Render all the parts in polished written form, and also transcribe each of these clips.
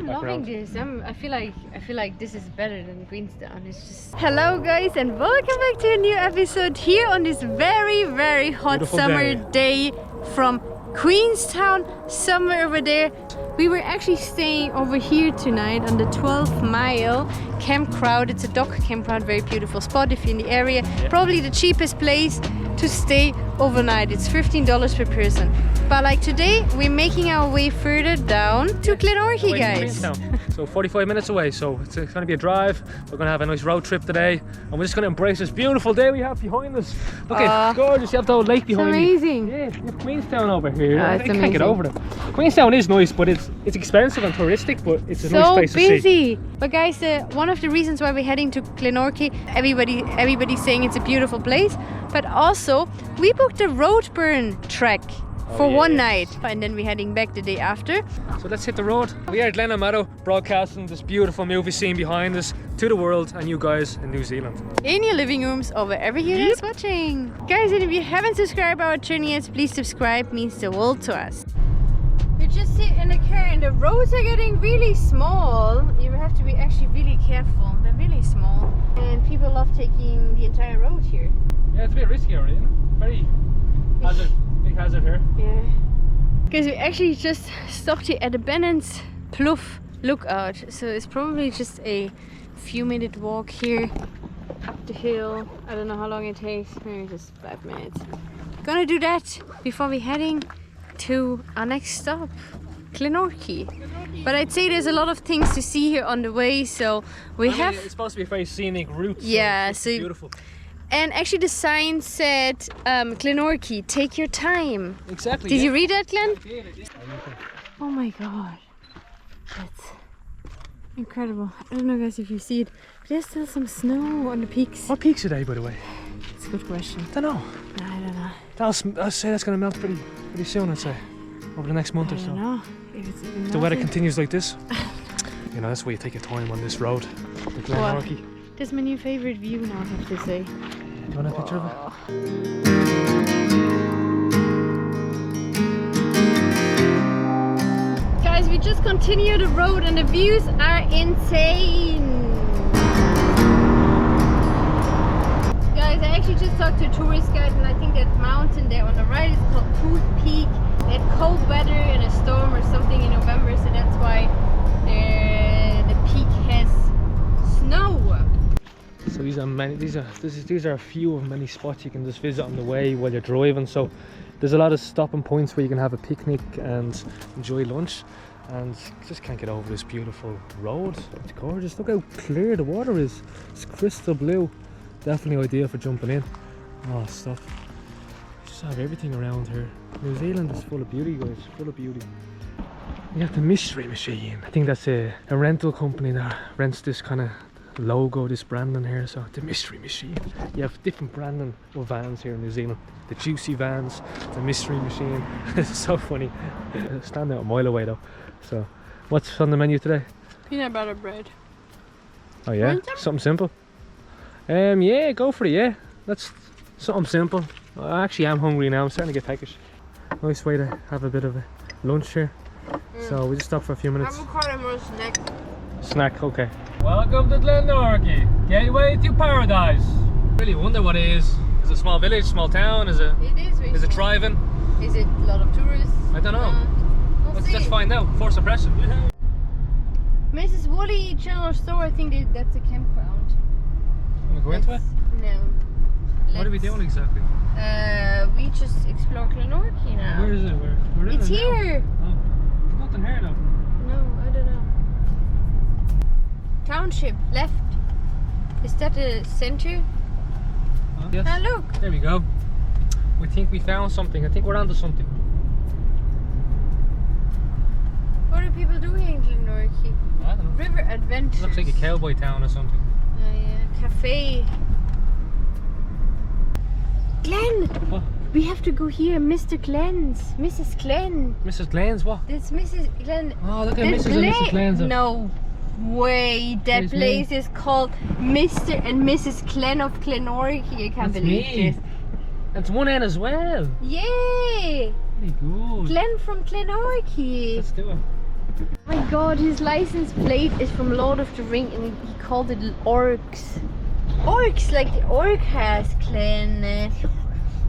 I'm loving this. I feel like this is better than Queenstown. It's just. Hello guys, and welcome back to a new episode here on this very hot beautiful summer day from Queenstown, somewhere over there. We were actually staying over here tonight on the 12th mile campground. It's a dock campground, very beautiful spot if you're in the area. Yeah. Probably the cheapest place to stay overnight. It's $15 per person. But like today, we're making our way further down to Glenorchy, guys. So 45 minutes away, so it's going to be a drive. We're going to have a nice road trip today, and we're just going to embrace this beautiful day we have behind us. Look at it's gorgeous. You have the old lake behind me. It's amazing. Yeah, you have Queenstown over here. I can't get over it. Queenstown is nice, but it's expensive and touristic, but it's a nice place to see. So busy. But guys, one of the reasons why we're heading to Glenorchy, everybody's saying it's a beautiful place, but also we booked a Routeburn trek. For one night, and then we're heading back the day after. So let's hit the road. We are at Glenandmado, broadcasting this beautiful movie scene behind us to the world and you guys in New Zealand. In your living rooms or wherever you're watching. Guys, and if you haven't subscribed our channel yet, please subscribe, means the world to us. We just sit in the car and the roads are getting really small. You have to be actually really careful. They're really small. And people love taking the entire road here. Yeah, it's a bit risky already, isn't it? Very hazard here. Yeah. Because we actually just stopped here at the Bennon's Bluff lookout. So it's probably just a few minute walk here up the hill. I don't know how long it takes. Maybe just 5 minutes. Gonna do that before we're heading to our next stop, Glenorchy. But I'd say there's a lot of things to see here on the way. So it's supposed to be a very scenic route. Yeah, so it's beautiful. And actually the sign said, Glenorchy, take your time. Exactly. Did you read that, Glenn? Oh my god. That's incredible. I don't know guys if you see it, but there's still some snow on the peaks. What peaks are they, by the way? It's a good question. I don't know. No, I don't know. I'll say that's going to melt pretty soon, I'd say. Over the next month or so. I don't know. If it's even the weather continues like this. You know, that's why you take your time on this road. The Glenorchy. This is my new favorite view now, I have to say. Do you want a picture of it? Guys, we just continue the road and the views are insane. Guys, I actually just talked to a tourist guide and I think that mountain there on the right is called Tooth Peak. They had cold weather and a storm or something in November, so that's why the peak has snow. So these are a few of many spots you can just visit on the way while you're driving. So there's a lot of stopping points where you can have a picnic and enjoy lunch, and just can't get over this beautiful road. It's gorgeous. Look how clear the water is. It's crystal blue. Definitely ideal for jumping in. Oh, stuff. Just have everything around here. New Zealand is full of beauty, guys. Full of beauty. You have the Mystery Machine. I think that's a rental company that rents this kind of logo, this branding here. So the Mystery Machine. You have different branding of vans here in New Zealand. The juicy vans, the Mystery Machine. It's so funny. Stand out a mile away though. So what's on the menu today? Peanut butter bread. Oh yeah, something simple. Yeah, go for it. Yeah, that's something simple. I actually am hungry now. I'm starting to get peckish. Nice way to have a bit of a lunch here. So we just stopped for a few minutes. Avocado snack. Snack, okay. Welcome to Glenorchy, gateway to paradise. Really wonder what it is. Is it a small village, small town? Is it? It is. Is it thriving? Is it a lot of tourists? I don't know. Let's find out. First impression. Mrs. Woolley General Store. I think that's a campground. Want to go into it? No. What are we doing exactly? We just explore Glenorchy now. Where is it? Where it's here. Oh, there's nothing here though. No, I don't know. Township left. Is that the center? Yes. Ah, look. There we go. We think we found something. I think we're onto something. What are people doing in Glenorchy? I don't know. River Adventures. Looks like a cowboy town or something. Oh yeah, cafe. Glenn! What? We have to go here, Mr. Glenn's. Mrs. Glenn. Mrs. Glenn's what? It's Mrs. Glenn. Oh, look at Mrs. and Mrs. Glenn's. No way, that place is called Mr. and Mrs. Glenn of Glenorchy. I can't believe this. That's one N as well. Yay! Very good. Glenn from Glenorchy. Let's do it. Oh my god, his license plate is from Lord of the Ring and he called it Orcs. Orcs, like the orc has clan.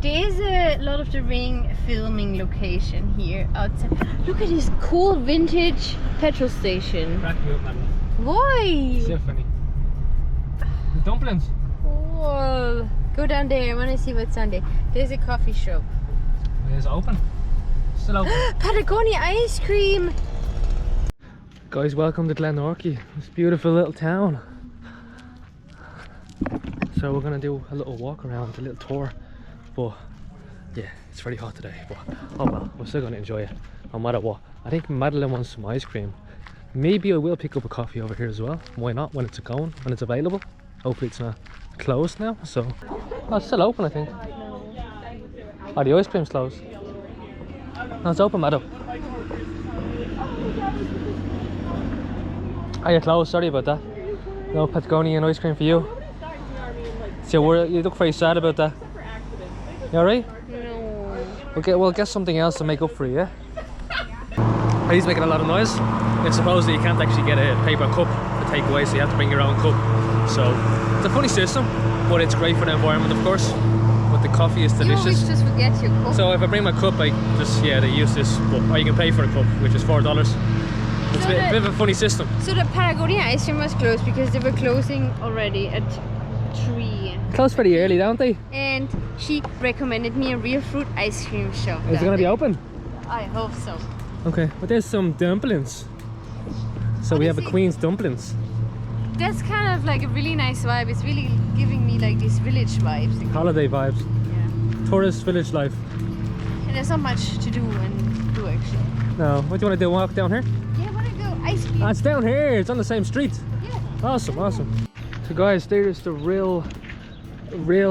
There is a Lord of the Ring filming location here outside. Look at this cool vintage petrol station. Crack me up, man. Why? Symphony. The dumplings. Cool. Go down there. I want to see what's on there. There's a coffee shop. It's open. Still open. Patagonia ice cream. Guys, welcome to Glenorchy. This beautiful little town. So we're gonna do a little walk around, a little tour. But yeah, it's very hot today. But oh well, we're still gonna enjoy it no matter what. I think Madeline wants some ice cream. Maybe I will pick up a coffee over here as well. Why not? When it's going, when it's available. Hopefully it's not closed now. So oh, it's still open, I think. Oh, the ice cream's closed. No, it's open, madam. Oh, you're closed. Sorry about that. No Patagonian ice cream for you. So you look very sad about that. You alright? No. We'll get something else to make up for you, yeah? He's making a lot of noise. It's supposedly you can't actually get a paper cup to take away, so you have to bring your own cup. So it's a funny system, but it's great for the environment, of course. But the coffee is delicious. You always just forget your cup. So if I bring my cup, I just, yeah, they use this, but or you can pay for a cup, which is $4. It's So a bit of a funny system. So the Patagonia ice cream was closed because they were closing already at 3. Closed pretty early, don't they? And she recommended me a real fruit ice cream shop. Is it going to be open? I hope so. Okay, but there's some dumplings. So we have a Queen's dumplings. That's kind of like a really nice vibe. It's really giving me like these village vibes. Holiday vibes. Yeah. Tourist village life. And there's not much to do actually. No, what do you want to do? Walk down here? Yeah, I want to go ice cream. Ah, it's down here. It's on the same street. Yeah. Awesome, awesome. So guys, there's the real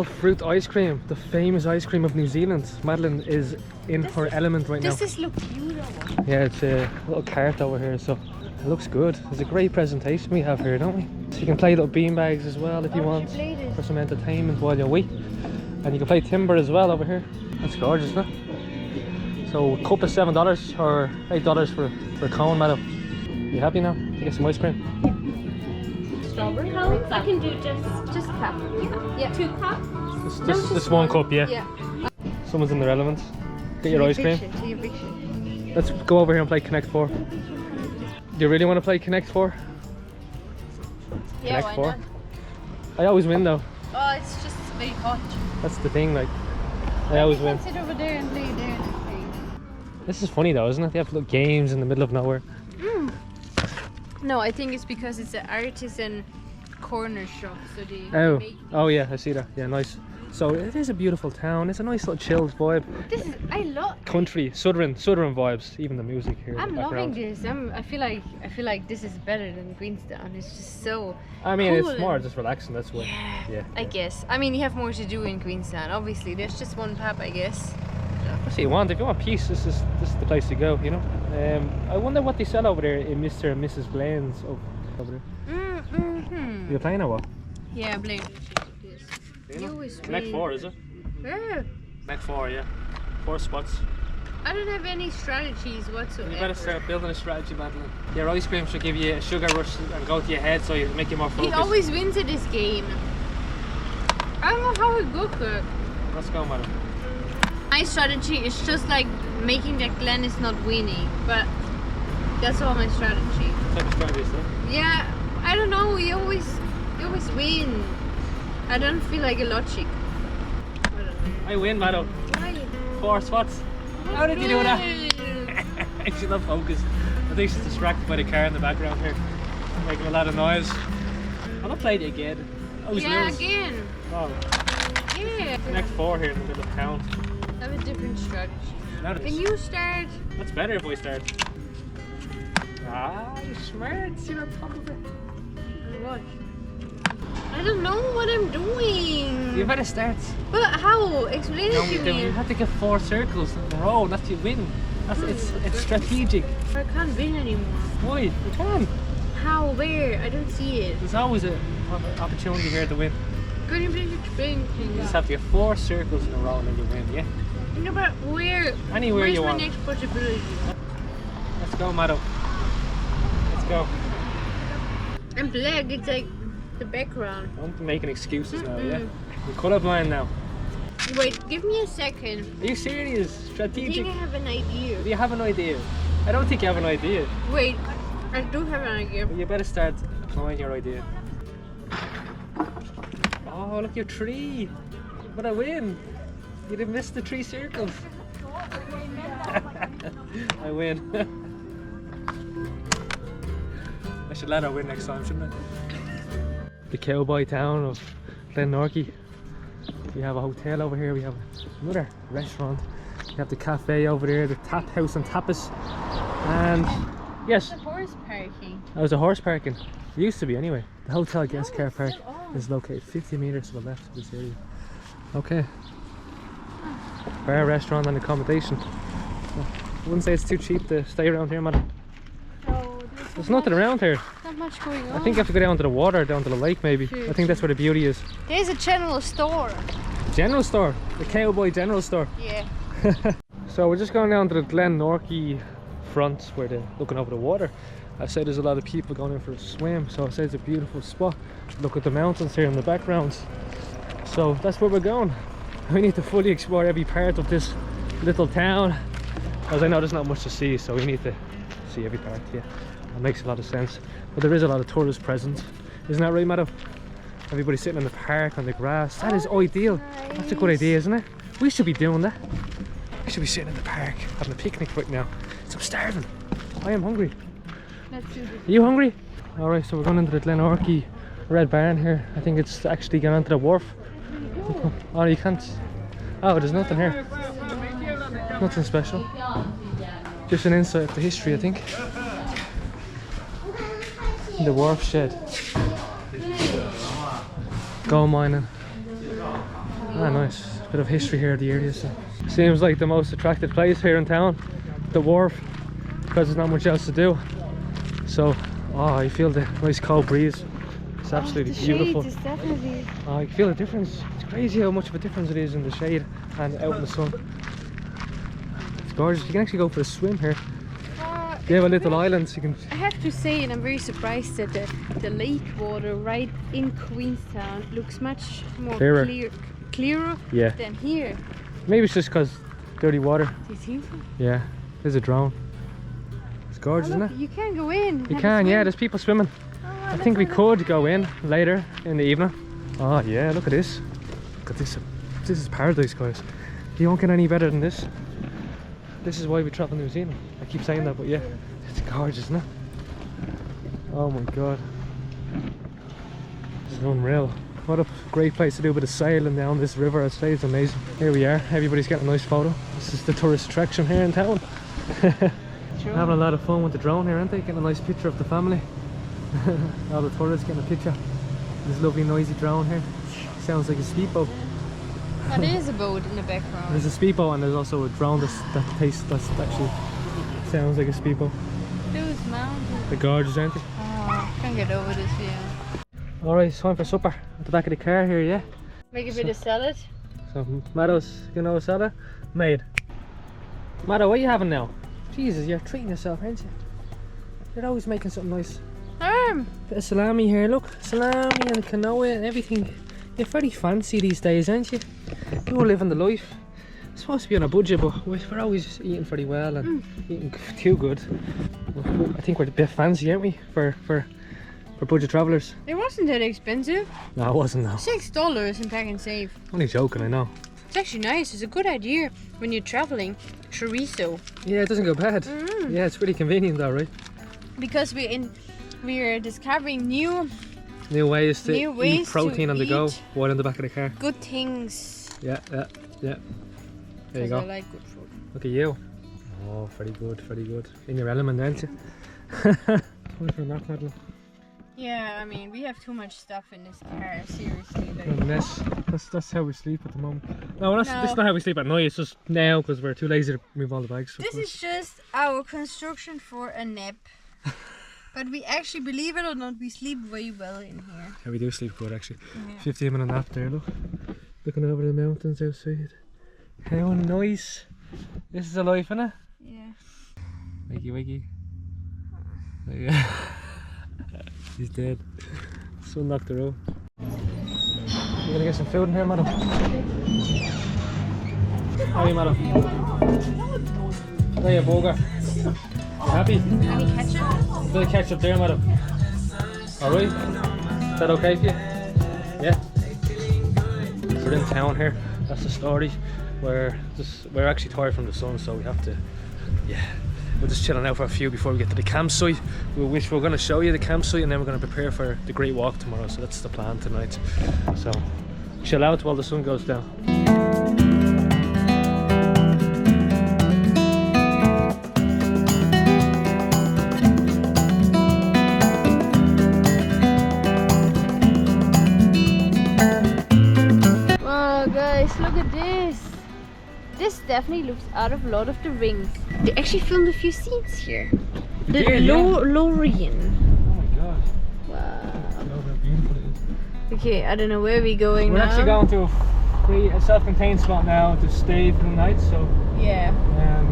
fruit ice cream, the famous ice cream of New Zealand. Madeline is in her element right now. Does this look beautiful? Yeah, it's a little cart over here, so it looks good. It's a great presentation we have here, don't we? So you can play little beanbags as well if you want for some entertainment while you wait. And you can play timber as well over here. That's gorgeous, isn't it? So a cup is $7 or $8 for a cone, madam. You happy now to get some ice cream? Strawberry cones? I can do just cup. Yeah. 2 cups? Just one cup, yeah. Yeah. Someone's in their element. Get your ice cream. Take a picture. Let's go over here and play Connect 4. Do you really want to play Connect 4? Yeah, Connect why 4? not? I always win though. Oh, it's just very hot. That's the thing, like, I always win. Sit over there and play there. This is funny though, isn't it? They have little games in the middle of nowhere. No, I think it's because it's an artisan corner shop, so they make... Oh yeah, I see that. Yeah, nice. So it is a beautiful town. It's a nice little chilled vibe. I love Country, southern vibes. Even the music here. I'm loving this. I feel like this is better than Queenstown. It's just so. I mean, cool it's more just relaxing. That's what. Yeah. I guess. I mean, you have more to do in Queenstown. Obviously, there's just one pub, I guess. What do you want? If you want peace, this is the place to go. You know. I wonder what they sell over there in Mr. and Mrs. Blaine's over there. You're playing or what? Yeah, Blaine. You always Connect 4, is it? Yeah. Connect 4, yeah. 4 spots. I don't have any strategies whatsoever. You better start building a strategy, Madeline. Your ice cream should give you a sugar rush and go to your head, so you make you more focused. He always wins at this game. I don't know how it goes. Let's go, madam. My strategy is just like making that Glenn is not winning, but that's all my strategy. What type of strategy is that? Yeah, I don't know. You always win. I don't feel like a logic. I win, Mado. Why? 4 spots. How did you do that? She's not focused. I think she's distracted by the car in the background here, making a lot of noise. I'm not playing it again. I always lose. Again. Oh. Yeah. Connect 4 here in the middle of town. I have a different strategy. Can you start? That's better if we start. Ah, you're smart. You're on top of it. What? I don't know what I'm doing. You better start. But how? Explain it to me. You have to get 4 circles in a row, not to win. It's strategic. I can't win anymore. Why? You can. How? Where? I don't see it. There's always an opportunity here to win. Can you please explain things? You just have to get 4 circles in a row and then you win, yeah? No, but where? Anywhere you want. Where's my next possibility? Let's go, Mado. Let's go. And black, it's like the background. I'm making excuses now, yeah? You're colourblind now. Wait, give me a second. Are you serious? I Strategic? think I have an idea. Do you have an idea? I don't think you have an idea. Wait, I do have an idea. But you better start applying your idea. Oh, look, your tree. But I win. You didn't miss the 3 circles. I win. I should let her win next time, shouldn't I? The cowboy town of Glenorchy. We have a hotel over here, we have another restaurant. We have the cafe over there, the tap house and tapas. And yes, The horse parking. that was a horse parking. It used to be anyway. The hotel guest car park is located 50 meters to the left of this area. Okay. Bar, restaurant and accommodation. I wouldn't say it's too cheap to stay around here, madam. No, There's nothing around here. not much going on. I think you have to go down to the water, down to the lake maybe. True, I think that's where the beauty is. There's a general store. General store. The cowboy general store. Yeah. So we're just going down to the Glenorchy front where they're looking over the water. I said there's a lot of people going in for a swim, so I said it's a beautiful spot. Look at the mountains here in the background. So that's where we're going. We need to fully explore every part of this little town, as I know there's not much to see, so we need to see every part. Yeah, that makes a lot of sense. But there is a lot of tourists present, isn't that right, madam? Everybody sitting in the park on the grass. That is ideal. That's a good idea, isn't it? We should be doing that. We should be sitting in the park having a picnic right now. So I'm starving. I am hungry. Let's do this. Are you hungry? Alright, so we're going into the Glenorchy Red Barn here. I think it's actually going onto the wharf. Oh, you can't. Oh, there's nothing here. Nothing special. Just an insight of the history, I think. The wharf shed. Gold mining. Ah, nice. Bit of history here of the area. So. Seems like the most attractive place here in town. The wharf. Because there's not much else to do. So, oh, you feel the nice cold breeze. It's absolutely beautiful. Shade is definitely. Oh, you feel the difference. It's crazy how much of a difference it is in the shade and out in the sun. It's gorgeous. You can actually go for a swim here. They have a little island, so you can. I have to say, and I'm very surprised that the lake water right in Queenstown looks much more clearer Yeah. than here. Maybe it's just because dirty water. Do you think so? Yeah, there's a drone. It's gorgeous, Oh, look, isn't it? you can go in. You have a can, yeah. swim. There's people swimming. Oh, I think we could go in later in the evening. Oh yeah, look at this. Look at this. This is paradise, guys. You won't get any better than this. This is why we travel New Zealand. I keep saying that, but yeah, it's gorgeous, isn't it? Oh my god. This is unreal. What a great place to do a bit of sailing down this river. I'd say it's amazing. Here we are. Everybody's getting a nice photo. This is the tourist attraction here in town. Having a lot of fun with the drone here, aren't they? Getting a nice picture of the family. All the tourists getting a picture. This lovely noisy drone here. Sounds like a speedboat. Oh, there is a boat in the background. There's a speedboat and there's also a drone that actually sounds like a speedboat. Those mountains. They're gorgeous, aren't they? Oh, can't get over this view. Alright, it's time for supper. At the back of the car here, yeah? Make a bit of salad. So, Mado's gonna have salad made. Mado, what are you having now? Jesus, you're treating yourself, aren't you? You're always making something nice. Bit of salami here, look. Salami and quinoa and everything. You're very fancy these days, aren't you? You're living the life. It's supposed to be on a budget, but we're always eating very well and eating too good. I think we're a bit fancy, aren't we? For budget travellers. It wasn't that expensive. No, it wasn't, no. $6 in Pack and Save. Only joking, I know. It's actually nice. It's a good idea when you're traveling. Chorizo. Yeah, it doesn't go bad. Yeah, it's really convenient though, right? Because we're discovering new ways to ways eat protein to on the go eat while in the back of the car. good things. Yeah. There you go. I like good food. Look at you. Oh, very good, very good. In your element, aren't you? Time for a nap, Madeline. Yeah, I mean, we have too much stuff in this car, seriously. Like, And that's how we sleep at the moment. No, that's not how we sleep at night. It's just now because we're too lazy to move all the bags. this is just our construction for a nap. But we actually, believe it or not, we sleep very well in here. Yeah, we do sleep good actually. Yeah. 15-minute nap there, look. Looking over the mountains outside. How nice. This is a life, innit? Yeah. Wakey, wakey. Yeah. He's dead. Sun knocked her out. You gonna get some food in here, madam? How are you, madam? There you burger. You happy? Any ketchup? Bit of ketchup there, madam. Alright? Is that okay for you? Yeah? We're in town here. That's the story. We're actually tired from the sun, so we have to, we're just chilling out for a few before we get to the campsite, which we're going to show you the campsite, and then we're going to prepare for the great walk tomorrow. So that's the plan tonight. So chill out while the sun goes down. Wow guys, look at this. This definitely looks out of Lord of the Rings. They actually filmed a few scenes here. The Lorien. Oh my god. Wow. Look how beautiful it is. Okay, I don't know where we're going now. We're actually going to a self-contained spot now to stay for the night, so yeah.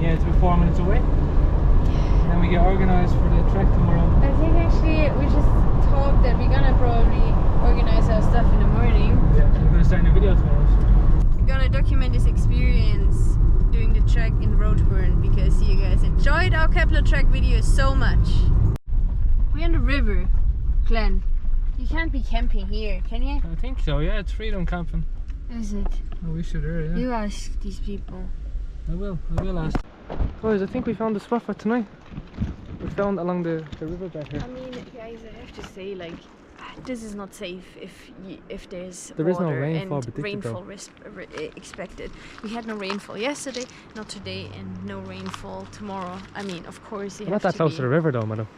Yeah, it's about 4 minutes away. And then we get organised for the trek tomorrow. I think actually we just talked that we're gonna probably organize our stuff in the morning. Yeah, we're gonna start a new video tomorrow. So. We're gonna document this experience doing the trek in Routeburn because you guys enjoyed our Kepler trek videos so much. We're on the river, Glenn. You can't be camping here, can you? I think so, yeah, it's freedom camping. Is it? Oh, we should, yeah. You ask these people. I will ask. Guys, I think we found the spot for tonight. We found along the riverbed here. I mean, guys, I have to say, like, this is not safe if there's There is no water rainfall and predicted, rainfall expected. We had no rainfall yesterday, not today, and no rainfall tomorrow. I mean, of course, you We're have not that close to the river though, madam.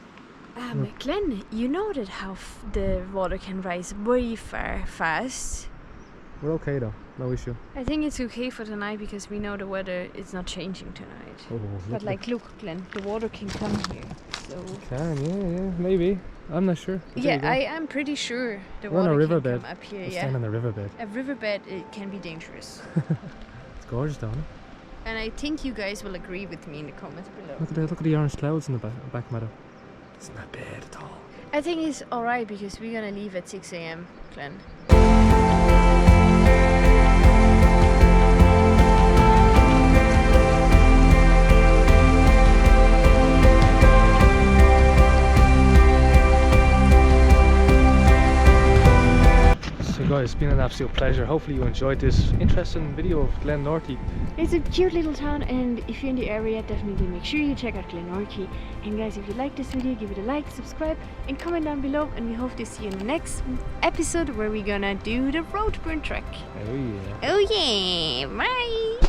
Glenn, you know that how the water can rise very fast. We're okay though, no issue. I think it's okay for tonight because we know the weather is not changing tonight. Oh, But like, look, Glenn, the water can come here. So yeah, maybe. I'm not sure. yeah, I'm pretty sure the We're on a water riverbed. can come up here. We're Yeah, staying on the riverbed. a riverbed, it can be dangerous. It's gorgeous down there. And I think you guys will agree with me in the comments below. Look at the orange clouds in the back madam. It's not bad at all. I think it's alright because we're gonna leave at 6 AM, Glenn. So guys, it's been an absolute pleasure. Hopefully you enjoyed this interesting video of Glenorchy. It's a cute little town, and if you're in the area, definitely make sure you check out Glenorchy. And guys, if you like this video, give it a like, subscribe, and comment down below. And we hope to see you in the next episode where we're gonna do the Routeburn trek. Oh yeah. Oh yeah, bye!